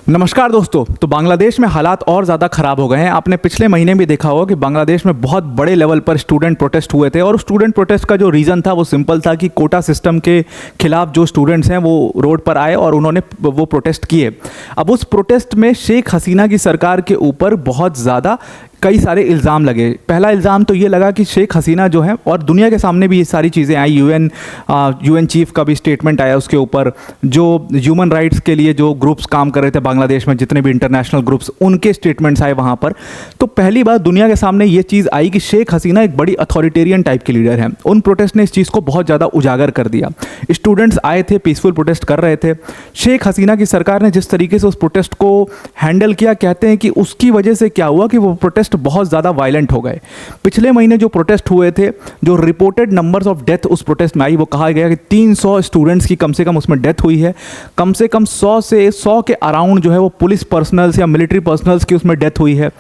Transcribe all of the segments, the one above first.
नमस्कार दोस्तों। तो बांग्लादेश में हालात और ज़्यादा ख़राब हो गए हैं। आपने पिछले महीने भी देखा होगा कि बांग्लादेश में बहुत बड़े लेवल पर स्टूडेंट प्रोटेस्ट हुए थे और स्टूडेंट प्रोटेस्ट का जो रीज़न था वो सिंपल था कि कोटा सिस्टम के खिलाफ जो स्टूडेंट्स हैं वो रोड पर आए और उन्होंने वो प्रोटेस्ट किए। अब उस प्रोटेस्ट में शेख हसीना की सरकार के ऊपर बहुत ज़्यादा कई सारे इल्ज़ाम लगे। पहला इल्ज़ाम तो ये लगा कि शेख हसीना जो है, और दुनिया के सामने भी ये सारी चीज़ें आई, यूएन चीफ का भी स्टेटमेंट आया उसके ऊपर, जो ह्यूमन राइट्स के लिए जो ग्रुप्स काम कर रहे थे बांग्लादेश में, जितने भी इंटरनेशनल ग्रुप्स, उनके स्टेटमेंट्स आए वहाँ पर। तो पहली बार दुनिया के सामने ये चीज़ आई कि शेख हसीना एक बड़ी अथॉरिटेरियन टाइप की लीडर हैं। उन प्रोटेस्ट ने इस चीज़ को बहुत ज़्यादा उजागर कर दिया। स्टूडेंट्स आए थे, पीसफुल प्रोटेस्ट कर रहे थे। शेख हसीना की सरकार ने जिस तरीके से उस प्रोटेस्ट को हैंडल किया, कहते हैं कि उसकी वजह से क्या हुआ कि वो प्रोटेस्ट बहुत ज़्यादा वायलेंट हो गए। पिछले महीने जो प्रोटेस्ट हुए थे, जो रिपोर्टेड नंबर्स ऑफ डेथ उस प्रोटेस्ट में आई, वो कहा गया कि 300 स्टूडेंट्स की कम से कम उसमें डेथ हुई है। कम से कम 100 के अराउंड जो है वो पुलिस पर्सनल्स या मिलिट्री पर्सनल्स की उसमें डेथ हुई है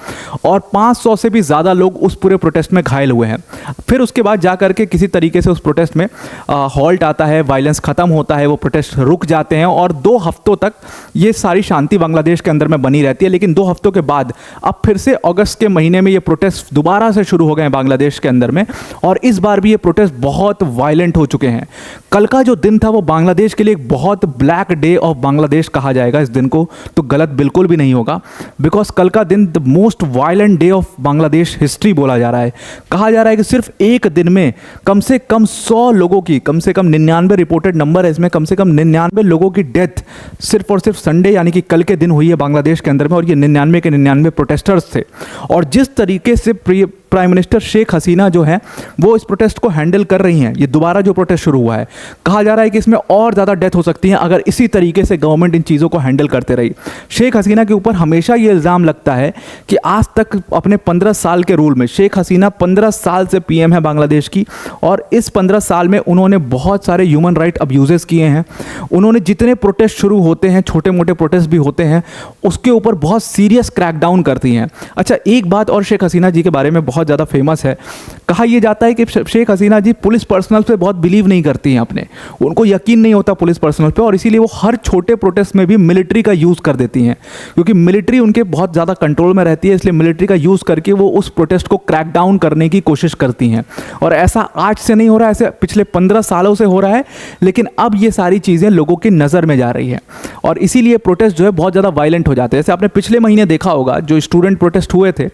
और 500 से भी ज़्यादा लोग उस पूरे प्रोटेस्ट में घायल हुए हैं। फिर उसके बाद जा करके किसी तरीके से उस प्रोटेस्ट में हॉल्ट आता है, वायलेंस ख़त्म होता है, वो प्रोटेस्ट रुक जाते हैं और 2 हफ्तों तक ये सारी शांति बांग्लादेश के अंदर में बनी रहती है। लेकिन 2 हफ्तों के बाद अब फिर से अगस्त के महीने में ये प्रोटेस्ट दोबारा से शुरू हो गए हैं बांग्लादेश के अंदर में, और इस बार भी ये प्रोटेस्ट बहुत वायलेंट हो चुके हैं। कल का जो दिन था वो बांग्लादेश के लिए एक बहुत ब्लैक डे ऑफ बांग्लादेश कहा जाएगा। इस दिन को तो गलत बिल्कुल भी नहीं होगा, बिकॉज कल का दिन the most violent day of Bangladesh history बोला जा रहा है। कहा जा रहा है कि सिर्फ एक दिन में कम से कम 100 लोगों की, कम से कम 99 रिपोर्टेड नंबर है इसमें, कम से कम 99 लोगों की डेथ सिर्फ और सिर्फ संडे यानी कि कल के दिन हुई है बांग्लादेश के अंदर में, और ये 99 के 99 प्रोटेस्टर्स थे। और जिस तरीके से प्राइम मिनिस्टर शेख हसीना जो है वो इस प्रोटेस्ट को हैंडल कर रही हैं, ये दोबारा जो प्रोटेस्ट शुरू हुआ है, कहा जा रहा है कि इसमें और ज़्यादा डेथ हो सकती है अगर इसी तरीके से गवर्नमेंट इन चीज़ों को हैंडल करते रही। शेख हसीना के ऊपर हमेशा ये इल्ज़ाम लगता है कि आज तक अपने 15 साल के रूल में, शेख हसीना 15 साल से पीएम है बांग्लादेश की, और इस 15 साल में उन्होंने बहुत सारे ह्यूमन राइट अब्यूजेस किए हैं। उन्होंने जितने प्रोटेस्ट शुरू होते हैं, छोटे मोटे प्रोटेस्ट भी होते हैं, उसके ऊपर बहुत सीरियस क्रैकडाउन करती हैं। अच्छा, एक बात और शेख हसीना जी के बारे में बहुत ज़्यादा फेमस है। कहा यह जाता है कि शेख हसीना जी पुलिस पर्सनल पे बहुत बिलीव नहीं करती हैं अपने, उनको यकीन नहीं होता पुलिस पर्सनल पे, और इसीलिए वो हर छोटे प्रोटेस्ट में भी मिलिट्री का यूज़ कर देती हैं, क्योंकि मिलिट्री उनके बहुत ज़्यादा कंट्रोल में रहती है। इसलिए मिलिट्री का यूज़ करके वो उस प्रोटेस्ट को क्रैक डाउन करने की कोशिश करती हैं। और ऐसा आज से नहीं हो रहा है, ऐसे पिछले 15 सालों से हो रहा है, लेकिन अब ये सारी चीज़ें लोगों की नज़र में जा रही हैं और इसीलिए प्रोटेस्ट जो है बहुत ज़्यादा वायलेंट हो जाते हैं। जैसे आपने पिछले महीने देखा होगा जो स्टूडेंट प्रोटेस्ट हुए थे,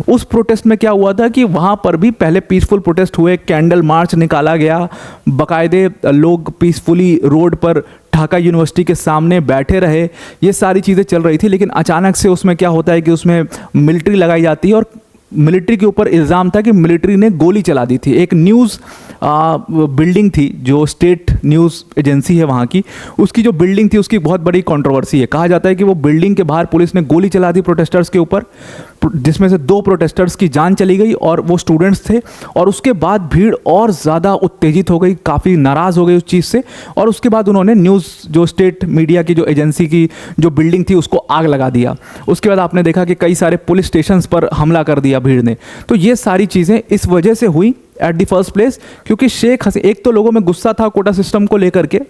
उस प्रोटेस्ट में क्या हुआ था कि वहाँ पर भी पहले पीसफुल प्रोटेस्ट हुए, कैंडल मार्च निकाला गया, बाकायदे लोग पीसफुली रोड पर ढाका यूनिवर्सिटी के सामने बैठे रहे, ये सारी चीज़ें चल रही थी। लेकिन अचानक से उसमें क्या होता है कि उसमें मिलिट्री लगाई जाती है और मिलिट्री के ऊपर इल्ज़ाम था कि मिलिट्री ने गोली चला दी थी। एक न्यूज़ बिल्डिंग थी जो स्टेट न्यूज़ एजेंसी है वहाँ की, उसकी जो बिल्डिंग थी उसकी बहुत बड़ी कंट्रोवर्सी है। कहा जाता है कि वो बिल्डिंग के बाहर पुलिस ने गोली चला दी प्रोटेस्टर्स के ऊपर, जिसमें से 2 प्रोटेस्टर्स की जान चली गई और वो स्टूडेंट्स थे। और उसके बाद भीड़ और ज़्यादा उत्तेजित हो गई, काफ़ी नाराज़ हो गई उस चीज़ से, और उसके बाद उन्होंने न्यूज़ जो स्टेट मीडिया की जो एजेंसी की जो बिल्डिंग थी उसको आग लगा दिया। उसके बाद आपने देखा कि कई सारे पुलिस स्टेशंस पर हमला कर दिया भीड़ ने। तो ये सारी चीज़ें इस वजह से हुई एट द फर्स्ट प्लेस, क्योंकि शेख हसीना, एक तो लोगों में गुस्सा था कोटा सिस्टम को लेकर के,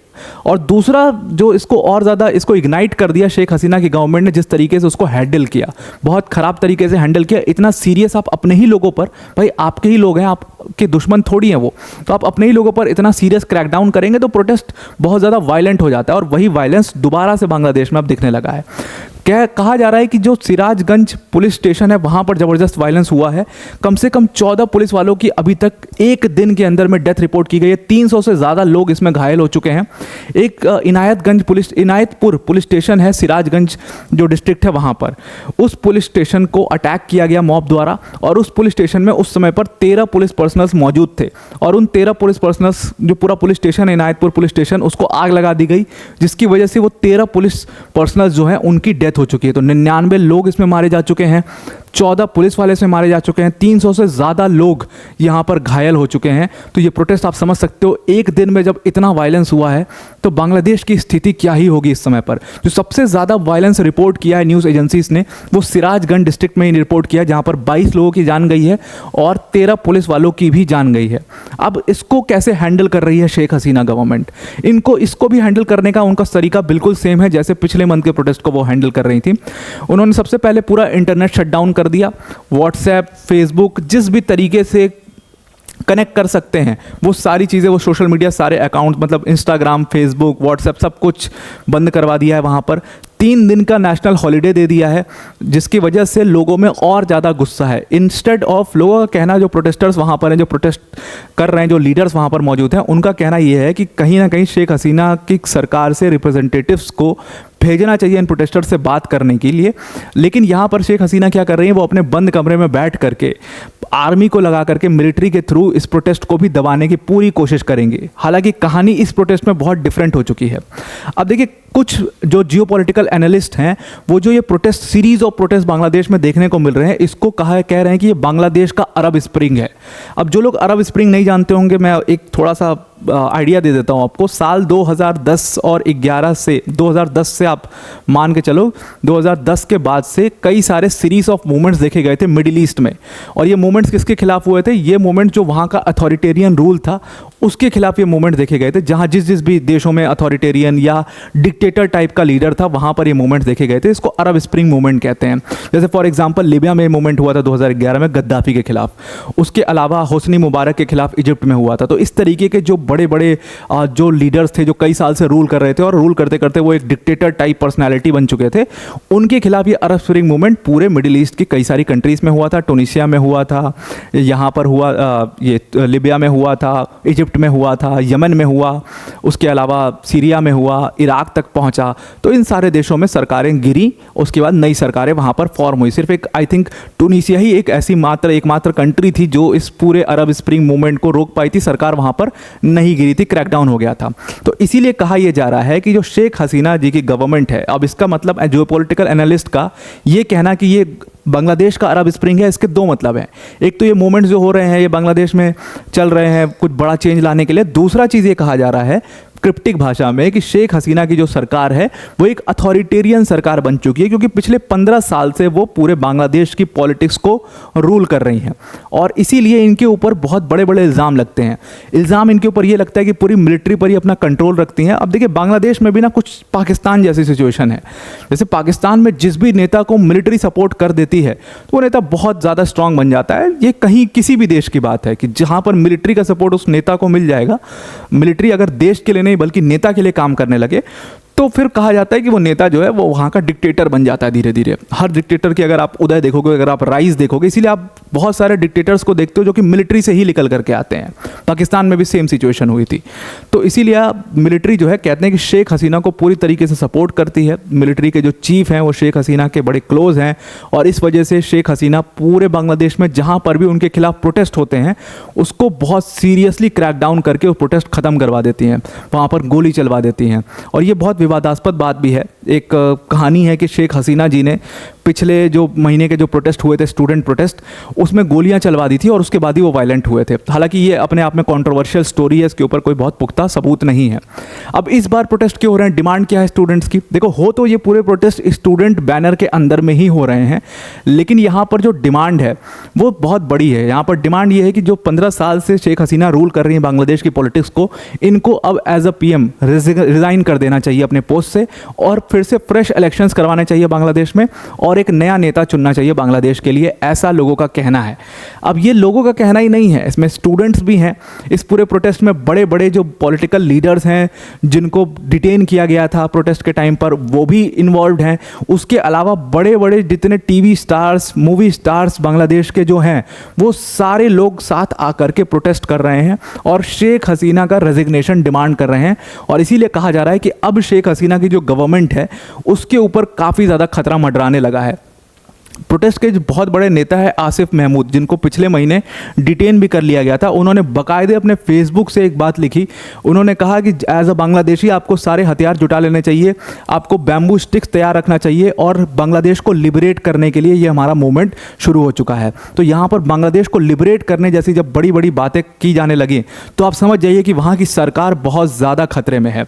और दूसरा जो इसको और ज़्यादा इसको इग्नाइट कर दिया शेख हसीना की गवर्नमेंट ने, जिस तरीके से उसको हैंडल किया, बहुत ख़राब तरीके से हैंडल किया। इतना सीरियस आप अपने ही लोगों पर, भाई आपके ही लोग हैं, आपके दुश्मन थोड़ी हैं वो, तो आप अपने ही लोगों पर इतना सीरियस क्रैकडाउन करेंगे तो प्रोटेस्ट बहुत ज़्यादा वायलेंट हो जाता है, और वही वायलेंस दोबारा से बांग्लादेश में अब दिखने लगा है। कहा जा रहा है कि जो सिराजगंज पुलिस स्टेशन है वहाँ पर ज़बरदस्त वायलेंस हुआ है। कम से कम 14 पुलिस वालों की अभी तक एक दिन के अंदर में डेथ रिपोर्ट की गई है। 300 से ज़्यादा लोग इसमें घायल हो चुके हैं। एक इनायतपुर पुलिस स्टेशन है, सिराजगंज जो डिस्ट्रिक्ट है वहाँ पर, उस पुलिस स्टेशन को अटैक किया गया मॉब द्वारा, और उस पुलिस स्टेशन में उस समय पर 13 पुलिस पर्सनल्स मौजूद थे, और उन 13 पुलिस पर्सनल्स, जो पूरा पुलिस स्टेशन है इनायतपुर पुलिस स्टेशन, उसको आग लगा दी गई, जिसकी वजह से वो 13 पुलिस पर्सनल्स जो हैं उनकी डेथ हो चुकी है। तो 99 लोग इसमें मारे जा चुके हैं, 14 पुलिस वाले से मारे जा चुके हैं, 300 से ज़्यादा लोग यहाँ पर घायल हो चुके हैं। तो ये प्रोटेस्ट आप समझ सकते हो, एक दिन में जब इतना वायलेंस हुआ है तो बांग्लादेश की स्थिति क्या ही होगी इस समय पर। जो सबसे ज़्यादा वायलेंस रिपोर्ट किया है न्यूज़ एजेंसीज ने, वो सिराजगंज डिस्ट्रिक्ट में ही रिपोर्ट किया, जहाँ पर 22 लोगों की जान गई है और 13 पुलिस वालों की भी जान गई है। अब इसको कैसे हैंडल कर रही है शेख हसीना गवर्नमेंट? इसको भी हैंडल करने का उनका तरीका बिल्कुल सेम है जैसे पिछले मंथ के प्रोटेस्ट को वो हैंडल कर रही थी। उन्होंने सबसे पहले पूरा इंटरनेट शटडाउन कर दिया, व्हाट्सएप, फेसबुक, जिस भी तरीके से कनेक्ट कर सकते हैं वो सारी चीज़ें, वो सोशल मीडिया सारे अकाउंट, मतलब इंस्टाग्राम, फेसबुक, व्हाट्सएप, सब कुछ बंद करवा दिया है। वहाँ पर 3 दिन का नेशनल हॉलीडे दे दिया है, जिसकी वजह से लोगों में और ज़्यादा गुस्सा है। इंस्टेड ऑफ, लोगों का कहना, जो प्रोटेस्टर्स वहाँ पर हैं, जो प्रोटेस्ट कर रहे हैं, जो लीडर्स वहाँ पर मौजूद हैं, उनका कहना ये है कि कहीं ना कहीं शेख हसीना की सरकार से रिप्रेजेंटेटिव्स को भेजना चाहिए इन प्रोटेस्टर्स से बात करने के लिए। लेकिन यहाँ पर शेख हसीना क्या कर रही है, वो अपने बंद कमरे में बैठ करके आर्मी को लगा करके मिलिट्री के थ्रू इस प्रोटेस्ट को भी दबाने की पूरी कोशिश करेंगे। हालांकि कहानी इस प्रोटेस्ट में बहुत डिफरेंट हो चुकी है। अब देखिए, कुछ जो जियोपॉलिटिकल एनालिस्ट हैं, वो जो ये protest, series of protest Bangladesh में देखने को मिल रहे हैं, इसको कह रहे हैं कि ये बांग्लादेश का अरब स्प्रिंग है। अब जो लोग अरब स्प्रिंग नहीं जानते होंगे, मैं एक थोड़ा सा आइडिया दे देता हूँ आपको। साल 2010 और 11 से, 2010 से आप मान के चलो, 2010 के बाद से कई सारे सीरीज ऑफ मूवमेंट्स देखे गए थे मिडिल ईस्ट में। और ये मूवमेंट्स किसके खिलाफ हुए थे? ये मूवमेंट जो वहाँ का अथॉरिटेरियन रूल था उसके खिलाफ ये मूवमेंट देखे गए थे। जहाँ जिस भी देशों में अथॉरिटेरियन या डिक्टेटर टाइप का लीडर था, वहाँ पर ये मूवमेंट्स देखे गए थे। इसको अरब स्प्रिंग मूवमेंट कहते हैं। जैसे फॉर एग्जांपल लीबिया में मूवमेंट हुआ था 2011 में गद्दाफी के खिलाफ, उसके अलावा होस्नी मुबारक के खिलाफ इजिप्ट में हुआ था। तो इस तरीके के जो बड़े बड़े जो लीडर्स थे, जो कई साल से रूल कर रहे थे और रूल करते करते वो एक डिक्टेटर टाइप पर्सनैलिटी बन चुके थे, उनके खिलाफ ये अरब स्प्रिंग मूवमेंट पूरे मिडिल ईस्ट की कई सारी कंट्रीज़ में हुआ था। टूनिशिया में हुआ था, यहाँ पर हुआ, ये लीबिया में हुआ था, इजिप्ट में हुआ था, यमन में हुआ, उसके अलावा सीरिया में हुआ, इराक तक पहुंचा। तो इन सारे देशों में सरकारें गिरी, उसके बाद नई सरकारें वहां पर फॉर्म हुई। सिर्फ एक, आई थिंक टूनिशिया ही एक ऐसी एकमात्र कंट्री थी जो इस पूरे अरब स्प्रिंग मूवमेंट को रोक पाई थी। सरकार वहां पर नहीं गिरी थी, क्रैकडाउन हो गया था। तो इसीलिए कहा यह जा रहा है कि जो शेख हसीना जी की गवर्नमेंट है, अब इसका मतलब जियोपॉलिटिकल एनालिस्ट का ये कहना कि ये बांग्लादेश का अरब स्प्रिंग है, इसके दो मतलब हैं। एक तो ये मूवमेंट्स जो हो रहे हैं, ये बांग्लादेश में चल रहे हैं कुछ बड़ा चेंज लाने के लिए। दूसरा चीज़ ये कहा जा रहा है क्रिप्टिक भाषा में कि शेख हसीना की जो सरकार है वो एक अथॉरिटेरियन सरकार बन चुकी है, क्योंकि पिछले 15 साल से वो पूरे बांग्लादेश की पॉलिटिक्स को रूल कर रही हैं। और इसीलिए इनके ऊपर बहुत बड़े बड़े इल्ज़ाम लगते हैं। इल्ज़ाम इनके ऊपर ये लगता है कि पूरी मिलिट्री पर ही अपना कंट्रोल रखती हैं। अब देखिए, बांग्लादेश में भी ना कुछ पाकिस्तान जैसी सिचुएशन है। जैसे पाकिस्तान में जिस भी नेता को मिलिट्री सपोर्ट कर देती है तो वो नेता बहुत ज़्यादा स्ट्रांग बन जाता है। ये कहीं किसी भी देश की बात है कि जहाँ पर मिलिट्री का सपोर्ट उस नेता को मिल जाएगा, मिलिट्री अगर देश के लिए नहीं बल्कि नेता के लिए काम करने लगे, तो फिर कहा जाता है कि वो नेता जो है वो वहाँ का डिक्टेटर बन जाता है धीरे धीरे। हर डिक्टेटर की अगर आप उदय देखोगे, अगर आप राइज देखोगे, इसीलिए आप बहुत सारे डिक्टेटर्स को देखते हो जो कि मिलिट्री से ही निकल करके आते हैं। पाकिस्तान में भी सेम सिचुएशन हुई थी। तो इसीलिए मिलिट्री जो है, कहते हैं कि शेख हसीना को पूरी तरीके से सपोर्ट करती है। मिलिट्री के जो चीफ हैं वो शेख हसीना के बड़े क्लोज हैं, और इस वजह से शेख हसीना पूरे बांग्लादेश में जहाँ पर भी उनके खिलाफ प्रोटेस्ट होते हैं उसको बहुत सीरियसली क्रैकडाउन करके वो प्रोटेस्ट ख़त्म करवा देती हैं, वहाँ पर गोली चलवा देती हैं। और ये बहुत विवादास्पद बात भी है। एक कहानी है कि शेख हसीना जी ने पिछले जो महीने के जो प्रोटेस्ट हुए थे, स्टूडेंट प्रोटेस्ट, उसमें गोलियां चलवा दी थी और उसके बाद ही वो वायलेंट हुए थे। हालांकि ये अपने आप में कंट्रोवर्शियल स्टोरी है, इसके ऊपर कोई बहुत पुख्ता सबूत नहीं है। अब इस बार प्रोटेस्ट क्यों हो रहे हैं? डिमांड क्या है स्टूडेंट्स की? देखो, हो तो ये पूरे प्रोटेस्ट स्टूडेंट बैनर के अंदर में ही हो रहे हैं, लेकिन यहाँ पर जो डिमांड है वो बहुत बड़ी है। यहाँ पर डिमांड ये है कि जो 15 साल से शेख हसीना रूल कर रही है बांग्लादेश की पॉलिटिक्स को, इनको अब एज अ पीएम रिजाइन कर देना चाहिए अपने पोस्ट से, और फिर से फ्रेश इलेक्शंस करवाने चाहिए बांग्लादेश में, और एक नया नेता चुनना चाहिए बांग्लादेश के लिए। ऐसा लोगों का कहना है। अब ये लोगों का कहना ही नहीं है, इसमें स्टूडेंट्स भी हैं। इस पूरे प्रोटेस्ट में बड़े बड़े जो पॉलिटिकल लीडर्स हैं जिनको डिटेन किया गया था प्रोटेस्ट के टाइम पर, वो भी इन्वॉल्व हैं। उसके अलावा बड़े बड़े जितने TV stars, movie stars Bangladesh के जो हैं, वो सारे लोग साथ आकर के प्रोटेस्ट कर रहे हैं और शेख हसीना का रेजिग्नेशन डिमांड कर रहे हैं। और इसीलिए कहा जा रहा है कि अब शेख हसीना की जो गवर्नमेंट है उसके ऊपर काफ़ी ज़्यादा खतरा मंडराने लगा है। प्रोटेस्ट के जो बहुत बड़े नेता है आसिफ महमूद, जिनको पिछले महीने डिटेन भी कर लिया गया था, उन्होंने बाकायदे अपने फेसबुक से एक बात लिखी। उन्होंने कहा कि एज अ बांग्लादेशी आपको सारे हथियार जुटा लेने चाहिए, आपको बैम्बू स्टिक्स तैयार रखना चाहिए और बांग्लादेश को लिबरेट करने के लिए ये हमारा मूवमेंट शुरू हो चुका है। तो यहाँ पर बांग्लादेश को लिबरेट करने जैसी जब बड़ी बड़ी बातें की जाने लगी तो आप समझ जाइए कि वहाँ की सरकार बहुत ज़्यादा खतरे में है।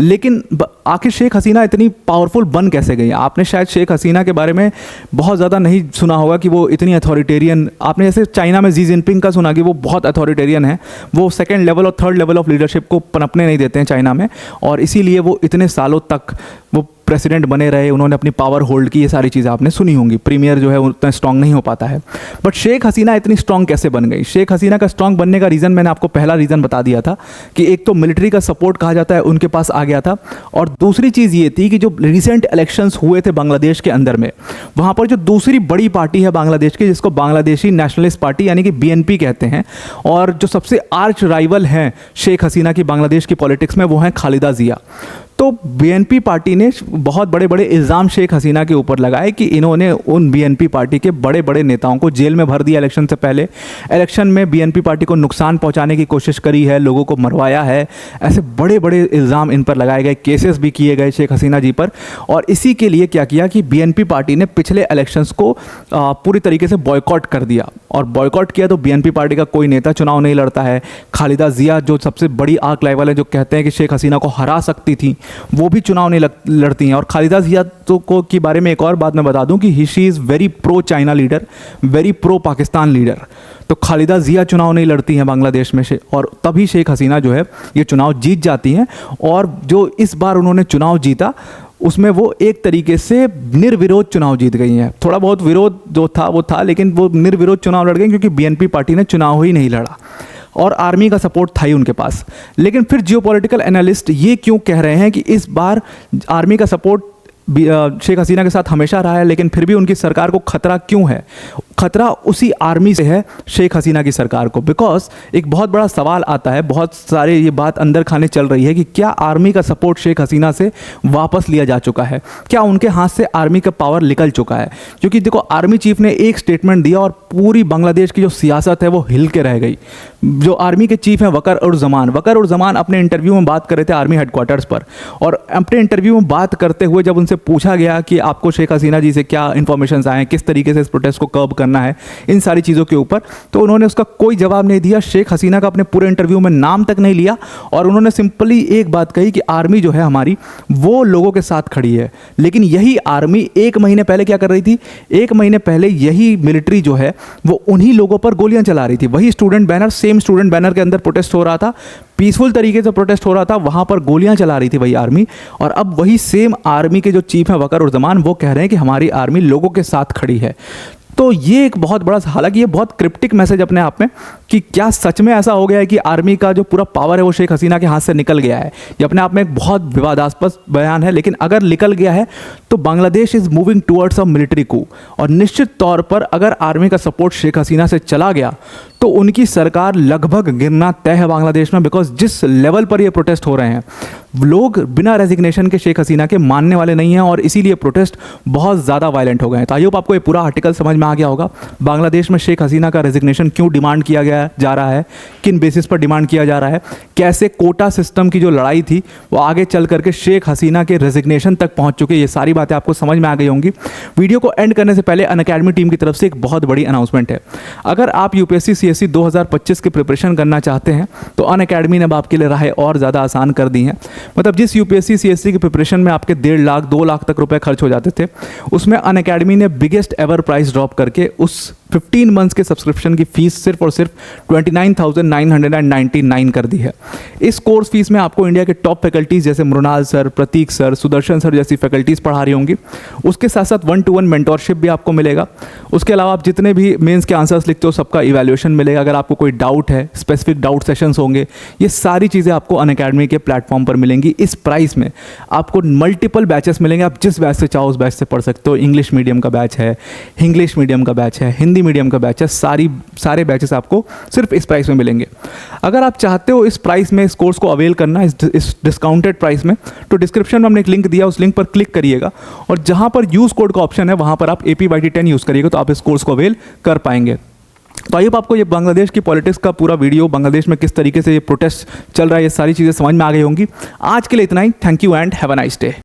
लेकिन आखिर शेख हसीना इतनी पावरफुल बन कैसे गई? आपने शायद शेख हसीना के बारे में बहुत ज़्यादा नहीं सुना होगा कि वो इतनी अथॉरिटेरियन, आपने जैसे चाइना में जी जिनपिंग का सुना कि वो बहुत अथॉरिटेरियन है, वो सेकंड लेवल और थर्ड लेवल ऑफ लीडरशिप को पनपने नहीं देते हैं चाइना में, और इसीलिए वो इतने सालों तक वो प्रेसिडेंट बने रहे, उन्होंने अपनी पावर होल्ड की। ये सारी चीज़ें आपने सुनी होंगी। प्रीमियर जो है उतना स्ट्रांग नहीं हो पाता है। बट शेख हसीना इतनी स्ट्रांग कैसे बन गई? शेख हसीना का स्ट्रांग बनने का रीज़न मैंने आपको पहला रीज़न बता दिया था कि एक तो मिलिट्री का सपोर्ट कहा जाता है उनके पास आ गया था, और दूसरी चीज़ ये थी कि जो रिसेंट इलेक्शंस हुए थे बांग्लादेश के अंदर में, वहाँ पर जो दूसरी बड़ी पार्टी है बांग्लादेश की, जिसको बांग्लादेशी नेशनलिस्ट पार्टी यानी कि BNP कहते हैं, और जो सबसे आर्च राइवल हैं शेख हसीना की बांग्लादेश की पॉलिटिक्स में, वो हैं खालिदा जिया। तो BNP पार्टी ने बहुत बड़े बड़े इल्ज़ाम शेख हसीना के ऊपर लगाए कि इन्होंने उन BNP पार्टी के बड़े बड़े नेताओं को जेल में भर दिया इलेक्शन से पहले, इलेक्शन में BNP पार्टी को नुकसान पहुंचाने की कोशिश करी है, लोगों को मरवाया है। ऐसे बड़े बड़े इल्ज़ाम इन पर लगाए गए, केसेस भी किए गए शेख हसीना जी पर। और इसी के लिए क्या किया कि BNP पार्टी ने पिछले इलेक्शंस को पूरी तरीके से बॉयकॉट कर दिया, और बॉयकॉट किया तो BNP पार्टी का कोई नेता चुनाव नहीं लड़ता है। खालिदा जिया जो सबसे बड़ी आर्क राइवल है, जो कहते हैं कि शेख हसीना को हरा सकती थी, वो भी चुनाव नहीं लड़ती हैं। और खालिदा जिया तो को के बारे में एक और बात मैं बता दूं कि she is very pro China leader, very pro Pakistan leader. तो खालिदा जिया चुनाव नहीं लड़ती हैं बांग्लादेश में से, और तभी शेख हसीना जो है ये चुनाव जीत जाती हैं। और जो इस बार उन्होंने चुनाव जीता उसमें वो एक तरीके से निर्विरोध चुनाव जीत गई हैं। थोड़ा बहुत विरोध जो था वो था, लेकिन वो निर्विरोध चुनाव लड़ गई क्योंकि BNP पार्टी ने चुनाव ही नहीं लड़ा और आर्मी का सपोर्ट था ही उनके पास। लेकिन फिर जियोपॉलिटिकल एनालिस्ट ये क्यों कह रहे हैं कि इस बार आर्मी का सपोर्ट शेख हसीना के साथ हमेशा रहा है, लेकिन फिर भी उनकी सरकार को खतरा क्यों है? खतरा उसी आर्मी से है शेख हसीना की सरकार को। बिकॉज एक बहुत बड़ा सवाल आता है, बहुत सारे ये बात अंदर खाने चल रही है कि क्या आर्मी का सपोर्ट शेख हसीना से वापस लिया जा चुका है? क्या उनके हाथ से आर्मी का पावर निकल चुका है? क्योंकि देखो, आर्मी चीफ ने एक स्टेटमेंट दिया और पूरी बांग्लादेश की जो सियासत है वो हिल के रह गई। जो आर्मी के चीफ हैं वकर उर जमान अपने इंटरव्यू में बात कर रहे थे आर्मी हेडक्वार्टर्स पर, और अपने इंटरव्यू में बात करते हुए जब उनसे पूछा गया कि आपको शेख हसीना जी से क्या इन्फॉर्मेशन आए, किस तरीके से इस प्रोटेस्ट को कर्ब करना है, इन सारी चीज़ों के ऊपर, तो उन्होंने उसका कोई जवाब नहीं दिया। शेख हसीना का अपने पूरे इंटरव्यू में नाम तक नहीं लिया, और उन्होंने सिंपली एक बात कही कि आर्मी जो है हमारी वो लोगों के साथ खड़ी है। लेकिन यही आर्मी 1 महीने पहले क्या कर रही थी? 1 महीने पहले यही मिलिट्री जो है वो उन्हीं लोगों पर गोलियां चला रही थी। वही student banner, same student banner के अंदर प्रोटेस्ट हो रहा था, पीसफुल तरीके से प्रोटेस्ट हो रहा था, वहां पर गोलियां चला रही थी वही आर्मी। और अब वही सेम आर्मी के जो चीफ हैं वकर उर जमान, वो कह रहे हैं कि हमारी आर्मी लोगों के साथ खड़ी है। तो ये एक बहुत बड़ा, हालांकि ये बहुत क्रिप्टिक मैसेज अपने आप में, कि क्या सच में ऐसा हो गया है कि आर्मी का जो पूरा पावर है वो शेख हसीना के हाथ से निकल गया है? ये अपने आप में एक बहुत विवादास्पद बयान है, लेकिन अगर निकल गया है तो Bangladesh is moving towards a military कू। और निश्चित तौर पर अगर आर्मी का सपोर्ट शेख हसीना से चला गया तो उनकी सरकार लगभग गिरना तय है बांग्लादेश में। बिकॉज जिस लेवल पर ये प्रोटेस्ट हो रहे हैं, लोग बिना रेजिग्नेशन के शेख हसीना के मानने वाले नहीं हैं, और इसीलिए प्रोटेस्ट बहुत ज़्यादा वायलेंट हो गए हैं। तो आई होप आपको ये पूरा आर्टिकल समझ में आ गया होगा। बांग्लादेश में शेख हसीना का रेजिग्नेशन क्यों डिमांड किया गया जा रहा है, किन बेसिस पर डिमांड किया जा रहा है, कैसे कोटा सिस्टम की जो लड़ाई थी वो आगे चल करके शेख हसीना के रेजिग्नेशन तक पहुंच चुकी है। ये सारी बातें आपको समझ में आ गई होंगी। वीडियो को एंड करने से पहले अनअकैडमी टीम की तरफ से एक बहुत बड़ी अनाउंसमेंट है। अगर आप UPSC CSE 2025 की प्रिपरेशन करना चाहते हैं तो अनअकैडमी ने अब आपके लिए राहें और ज़्यादा आसान कर दी हैं। मतलब जिस UPSC CSE की प्रिपरेशन में आपके 1.5 लाख 2 लाख तक रुपए खर्च हो जाते थे, उसमें अनअकैडमी ने बिगेस्ट एवर प्राइस ड्रॉप करके उस 15 मंथ्स के सब्सक्रिप्शन की फीस सिर्फ और सिर्फ 29,999 कर दी है। इस कोर्स फीस में आपको इंडिया के टॉप फैकल्टीज जैसे मृणाल सर, प्रतीक सर, सुदर्शन सर जैसी फैकल्टीज पढ़ा रही होंगी। उसके साथ साथ 1-to-1 मेंटोरशिप भी आपको मिलेगा। उसके अलावा आप जितने भी मेंस के आंसर्स लिखते हो सबका इवैल्यूएशन मिलेगा। अगर आपको कोई डाउट है, स्पेसिफिक डाउट सेशंस होंगे, ये सारी चीज़ें आपको अनअकैडमी के प्लेटफॉर्म पर मिलेंगी। इस प्राइस में आपको मल्टीपल बैचेस मिलेंगे। आप जिस बैच से चाहो उस बैच से पढ़ सकते हो। इंग्लिश मीडियम का बैच है, इंग्लिश मीडियम का बैच है, हिंदी मीडियम का बैच है, सारे बैचेस आपको सिर्फ इस प्राइस में मिलेंगे। अगर आप चाहते हो इस प्राइस में इस कोर्स को अवेल करना, इस डिस्काउंटेड प्राइस में, तो डिस्क्रिप्शन में हमने एक लिंक दिया, उस लिंक पर क्लिक करिएगा और जहाँ पर यूज़ कोड का ऑप्शन है वहाँ पर आप APYT10 यूज़ करिएगा तो आप इस कोर्स को अवेल कर पाएंगे। तो आइए आपको ये बांग्लादेश की पॉलिटिक्स का पूरा वीडियो, बांग्लादेश में किस तरीके से ये प्रोटेस्ट चल रहा है, ये सारी चीज़ें समझ में आ गई होंगी। आज के लिए इतना ही। Thank you and have a nice day.